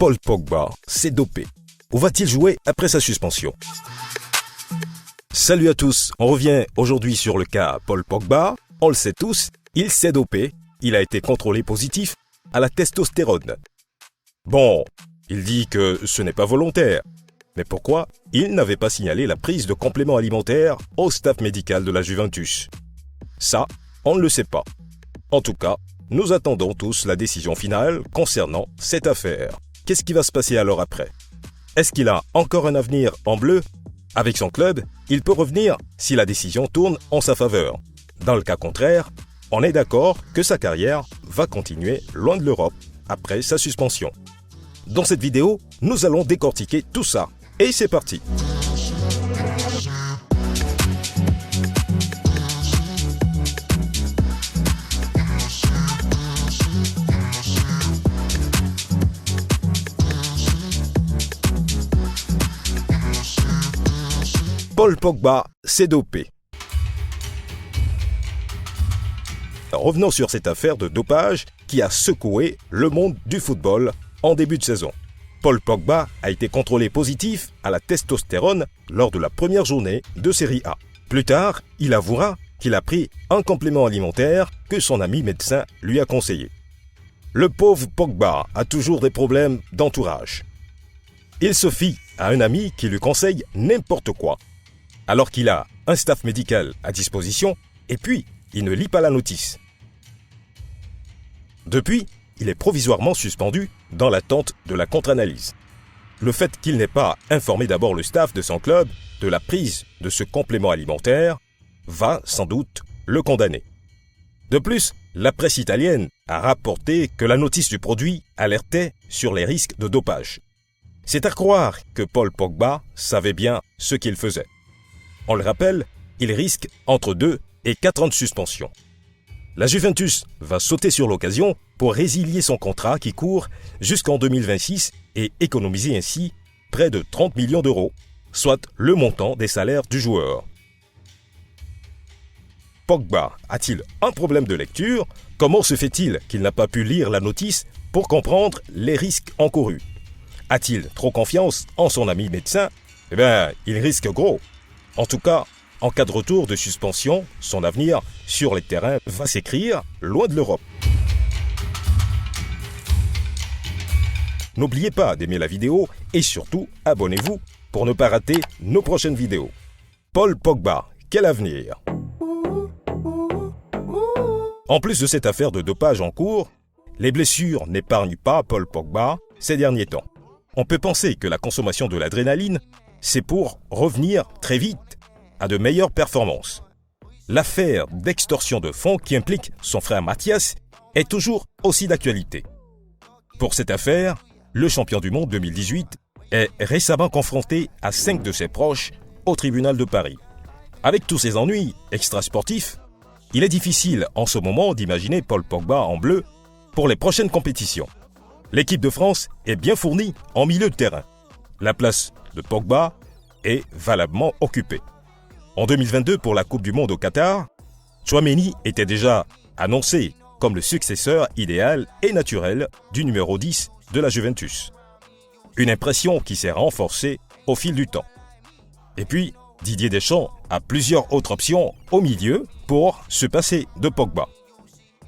Paul Pogba s'est dopé. Où va-t-il jouer après sa suspension? Salut à tous, on revient aujourd'hui sur le cas Paul Pogba. On le sait tous, il s'est dopé, il a été contrôlé positif à la testostérone. Bon, il dit que ce n'est pas volontaire. Mais pourquoi il n'avait pas signalé la prise de compléments alimentaires au staff médical de la Juventus? Ça, on ne le sait pas. En tout cas, nous attendons tous la décision finale concernant cette affaire. Qu'est-ce qui va se passer alors après? Est-ce qu'il a encore un avenir en bleu? Avec son club, il peut revenir si la décision tourne en sa faveur. Dans le cas contraire, on est d'accord que sa carrière va continuer loin de l'Europe après sa suspension. Dans cette vidéo, nous allons décortiquer tout ça. Et c'est parti! Paul Pogba s'est dopé. Revenons sur cette affaire de dopage qui a secoué le monde du football en début de saison. Paul Pogba a été contrôlé positif à la testostérone lors de la première journée de Série A. Plus tard, il avouera qu'il a pris un complément alimentaire que son ami médecin lui a conseillé. Le pauvre Pogba a toujours des problèmes d'entourage. Il se fie à un ami qui lui conseille n'importe quoi, alors qu'il a un staff médical à disposition, et puis il ne lit pas la notice. Depuis, il est provisoirement suspendu dans l'attente de la contre-analyse. Le fait qu'il n'ait pas informé d'abord le staff de son club de la prise de ce complément alimentaire va sans doute le condamner. De plus, la presse italienne a rapporté que la notice du produit alertait sur les risques de dopage. C'est à croire que Paul Pogba savait bien ce qu'il faisait. On le rappelle, il risque entre 2 et 4 ans de suspension. La Juventus va sauter sur l'occasion pour résilier son contrat qui court jusqu'en 2026 et économiser ainsi près de 30 millions d'euros, soit le montant des salaires du joueur. Pogba a-t-il un problème de lecture? Comment se fait-il qu'il n'a pas pu lire la notice pour comprendre les risques encourus? A-t-il trop confiance en son ami médecin? Il risque gros. En tout cas, en cas de retour de suspension, son avenir sur les terrains va s'écrire loin de l'Europe. N'oubliez pas d'aimer la vidéo et surtout abonnez-vous pour ne pas rater nos prochaines vidéos. Paul Pogba, quel avenir? En plus de cette affaire de dopage en cours, les blessures n'épargnent pas Paul Pogba ces derniers temps. On peut penser que la consommation de l'adrénaline, c'est pour revenir très vite à de meilleures performances. L'affaire d'extorsion de fonds qui implique son frère Mathias est toujours aussi d'actualité. Pour cette affaire, le champion du monde 2018 est récemment confronté à 5 de ses proches au tribunal de Paris. Avec tous ces ennuis extrasportifs, il est difficile en ce moment d'imaginer Paul Pogba en bleu pour les prochaines compétitions. L'équipe de France est bien fournie en milieu de terrain. La place de Pogba est valablement occupée. En 2022, pour la Coupe du Monde au Qatar, Tchouaméni était déjà annoncé comme le successeur idéal et naturel du numéro 10 de la Juventus. Une impression qui s'est renforcée au fil du temps. Et puis, Didier Deschamps a plusieurs autres options au milieu pour se passer de Pogba.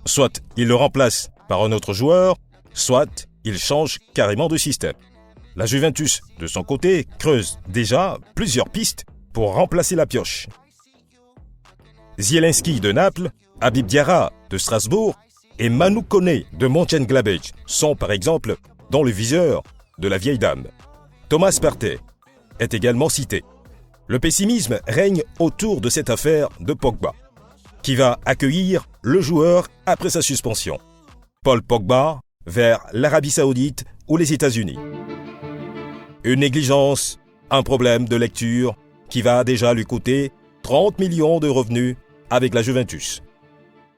Soit il le remplace par un autre joueur, soit il change carrément de système. La Juventus, de son côté, creuse déjà plusieurs pistes pour remplacer la pioche. Zielinski de Naples, Habib Diarra de Strasbourg et Manu Koné de Mönchengladbach sont par exemple dans le viseur de la vieille dame. Thomas Partey est également cité. Le pessimisme règne autour de cette affaire de Pogba, qui va accueillir le joueur après sa suspension. Paul Pogba vers l'Arabie Saoudite ou les États-Unis. Une négligence, un problème de lecture qui va déjà lui coûter 30 millions de revenus avec la Juventus.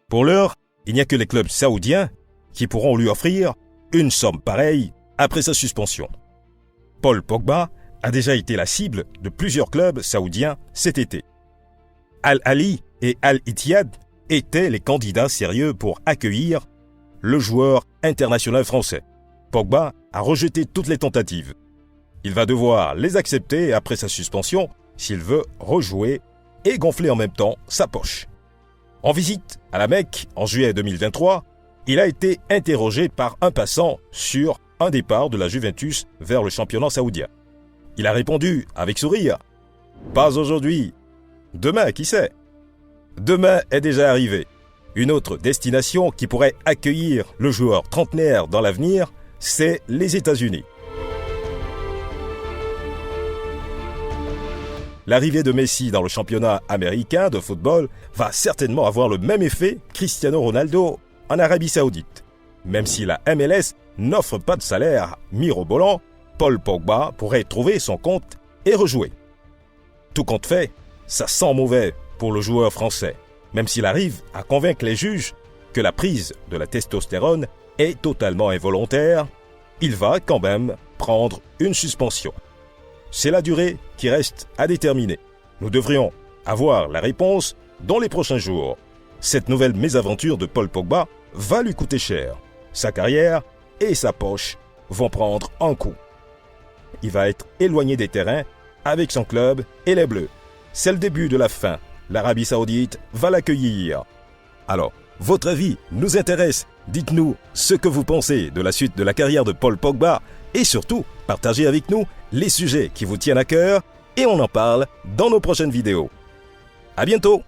Pour l'heure, il n'y a que les clubs saoudiens qui pourront lui offrir une somme pareille après sa suspension. Paul Pogba a déjà été la cible de plusieurs clubs saoudiens cet été. Al-Ahly et Al-Ittihad étaient les candidats sérieux pour accueillir le joueur international français. Pogba a rejeté toutes les tentatives. Il va devoir les accepter après sa suspension s'il veut rejouer et gonfler en même temps sa poche. En visite à la Mecque en juillet 2023, il a été interrogé par un passant sur un départ de la Juventus vers le championnat saoudien. Il a répondu avec sourire « Pas aujourd'hui. Demain, qui sait ?» Demain est déjà arrivé. Une autre destination qui pourrait accueillir le joueur trentenaire dans l'avenir, c'est les États-Unis. L'arrivée de Messi dans le championnat américain de football va certainement avoir le même effet que Cristiano Ronaldo en Arabie Saoudite. Même si la MLS n'offre pas de salaire mirobolant, Paul Pogba pourrait trouver son compte et rejouer. Tout compte fait, ça sent mauvais pour le joueur français, même s'il arrive à convaincre les juges que la prise de la testostérone est totalement involontaire, il va quand même prendre une suspension. C'est la durée qui reste à déterminer. Nous devrions avoir la réponse dans les prochains jours. Cette nouvelle mésaventure de Paul Pogba va lui coûter cher. Sa carrière et sa poche vont prendre un coup. Il va être éloigné des terrains avec son club et les Bleus. C'est le début de la fin. L'Arabie Saoudite va l'accueillir. Alors, votre avis nous intéresse. Dites-nous ce que vous pensez de la suite de la carrière de Paul Pogba et surtout, partagez avec nous les sujets qui vous tiennent à cœur et on en parle dans nos prochaines vidéos. À bientôt!